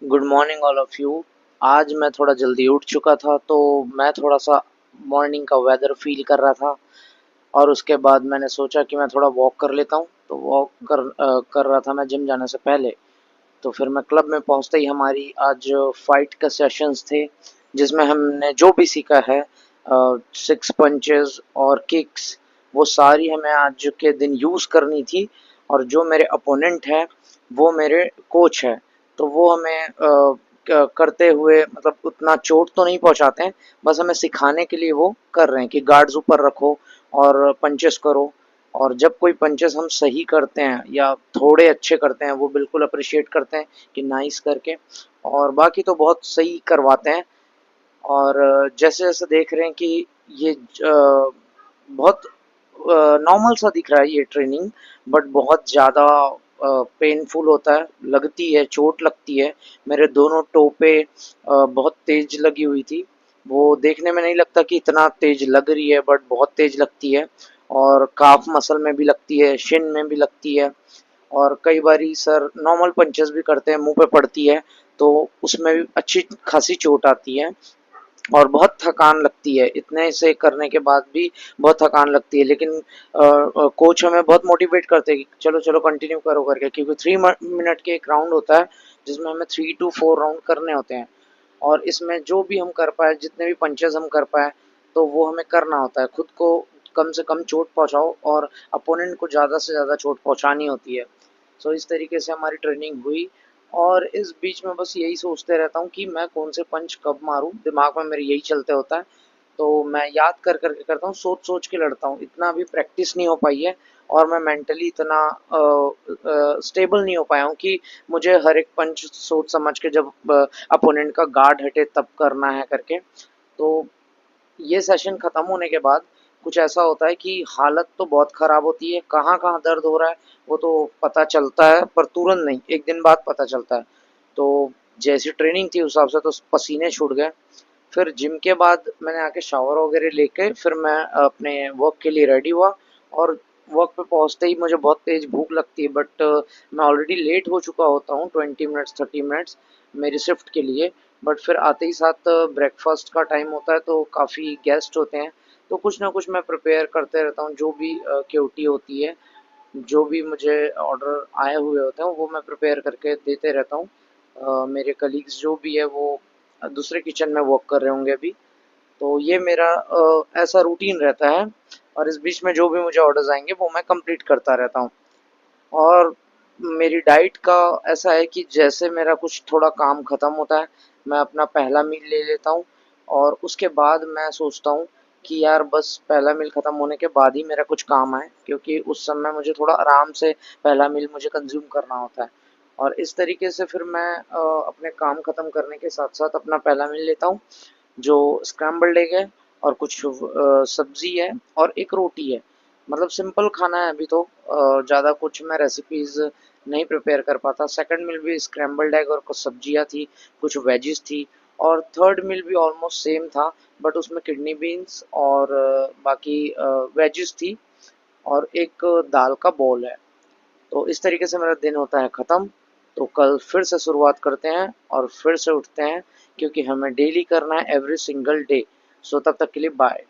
Good morning all of you. आज मैं थोड़ा जल्दी उठ चुका था तो मैं थोड़ा सा मॉर्निंग का वेदर फील कर रहा था और उसके बाद मैंने सोचा कि मैं थोड़ा वॉक कर लेता हूँ। तो वॉक कर रहा था मैं जिम जाने से पहले। तो फिर मैं क्लब में पहुँचते ही हमारी आज फाइट का सेशंस थे जिसमें हमने जो भी सीखा है, सिक्स पंचेस और किक्स, वो सारी हमें आज के दिन यूज़ करनी थी। और जो मेरे अपोनेंट है वो मेरे कोच है, तो वो हमें करते हुए मतलब उतना चोट तो नहीं पहुंचाते हैं, बस हमें सिखाने के लिए वो कर रहे हैं कि गार्ड्स ऊपर रखो और पंचेस करो। और जब कोई पंचेस हम सही करते हैं या थोड़े अच्छे करते हैं वो बिल्कुल अप्रिशिएट करते हैं कि नाइस करके, और बाकी तो बहुत सही करवाते हैं। और जैसे जैसे देख रहे हैं कि ये बहुत नॉर्मल सा दिख रहा है ये ट्रेनिंग, बट बहुत ज़्यादा पेनफुल होता है, लगती है, चोट लगती है। मेरे दोनों टो पे बहुत तेज लगी हुई थी। वो देखने में नहीं लगता कि इतना तेज लग रही है, बट बहुत तेज लगती है। और काफ मसल में भी लगती है, शिन में भी लगती है। और कई बारी सर नॉर्मल पंचेस भी करते हैं, मुंह पे पड़ती है, तो उसमें भी अच्छी खासी चोट आती है और बहुत थकान लगती है। इतने से करने के बाद भी बहुत थकान लगती है, लेकिन कोच हमें बहुत मोटिवेट करते हैं कि चलो चलो कंटिन्यू करो करके, क्योंकि 3 मिनट के एक राउंड होता है जिसमें हमें 3 to 4 राउंड करने होते हैं। और इसमें जो भी हम कर पाए, जितने भी पंचेस हम कर पाए, तो वो हमें करना होता है। खुद को कम से कम चोट पहुंचाओ और अपोनेंट को ज़्यादा से ज़्यादा चोट पहुंचानी होती है। सो इस तरीके से हमारी ट्रेनिंग हुई। और इस बीच में बस यही सोचते रहता हूँ कि मैं कौन से पंच कब मारूं, दिमाग में मेरे यही चलते होता है। तो मैं याद कर करके करता हूँ, सोच सोच के लड़ता हूँ। इतना अभी प्रैक्टिस नहीं हो पाई है और मैं मेंटली इतना स्टेबल नहीं हो पाया हूँ कि मुझे हर एक पंच सोच समझ के, जब अपोनेंट का गार्ड हटे तब करना है करके। तो ये सेशन खत्म होने के बाद कुछ ऐसा होता है कि हालत तो बहुत खराब होती है, कहाँ कहाँ दर्द हो रहा है वो तो पता चलता है, पर तुरंत नहीं, एक दिन बाद पता चलता है। तो जैसी ट्रेनिंग थी उस हिसाब से तो पसीने छूट गए। फिर जिम के बाद मैंने आके शावर वगैरह लेके फिर मैं अपने वर्क के लिए रेडी हुआ। और वर्क पे पहुंचते ही मुझे बहुत तेज भूख लगती है, बट मैं ऑलरेडी लेट हो चुका होता हूँ 20 मिनट्स 30 मिनट्स मेरी शिफ्ट के लिए। बट फिर आते ही साथ ब्रेकफास्ट का टाइम होता है तो काफ़ी गेस्ट होते हैं, तो कुछ ना कुछ मैं प्रिपेयर करते रहता हूँ। जो भी क्यूटी होती है, जो भी मुझे ऑर्डर आए हुए होते हैं वो मैं प्रिपेयर करके देते रहता हूँ। मेरे कलीग्स जो भी है वो दूसरे किचन में वर्क कर रहे होंगे अभी। तो ये मेरा ऐसा रूटीन रहता है। और इस बीच में जो भी मुझे ऑर्डर्स आएंगे वो मैं कंप्लीट करता रहता हूँ। और मेरी डाइट का ऐसा है कि जैसे मेरा कुछ थोड़ा काम ख़त्म होता है, मैं अपना पहला मील ले लेता हूँ। और उसके बाद मैं सोचता हूँ कि यार बस पहला मील ख़त्म होने के बाद ही मेरा कुछ काम आए, क्योंकि उस समय मुझे थोड़ा आराम से पहला मील मुझे कंज्यूम करना होता है। और इस तरीके से फिर मैं अपने काम ख़त्म करने के साथ साथ अपना पहला मील लेता हूँ, जो स्क्रैम्बल्ड एग है और कुछ सब्जी है और एक रोटी है। मतलब सिंपल खाना है अभी तो, ज़्यादा कुछ मैं रेसिपीज़ नहीं प्रिपेयर कर पाता। सेकंड मील भी स्क्रैम्बल्ड एग और कुछ सब्जियां थी, कुछ वेजिस थी। और थर्ड मील भी ऑलमोस्ट सेम था, बट उसमें किडनी बीन्स और बाकी वेजिस थी और एक दाल का बॉल है। तो इस तरीके से मेरा दिन होता है ख़त्म। तो कल फिर से शुरुआत करते हैं और फिर से उठते हैं, क्योंकि हमें डेली करना है, एवरी सिंगल डे। सो तब तक के लिए बाय।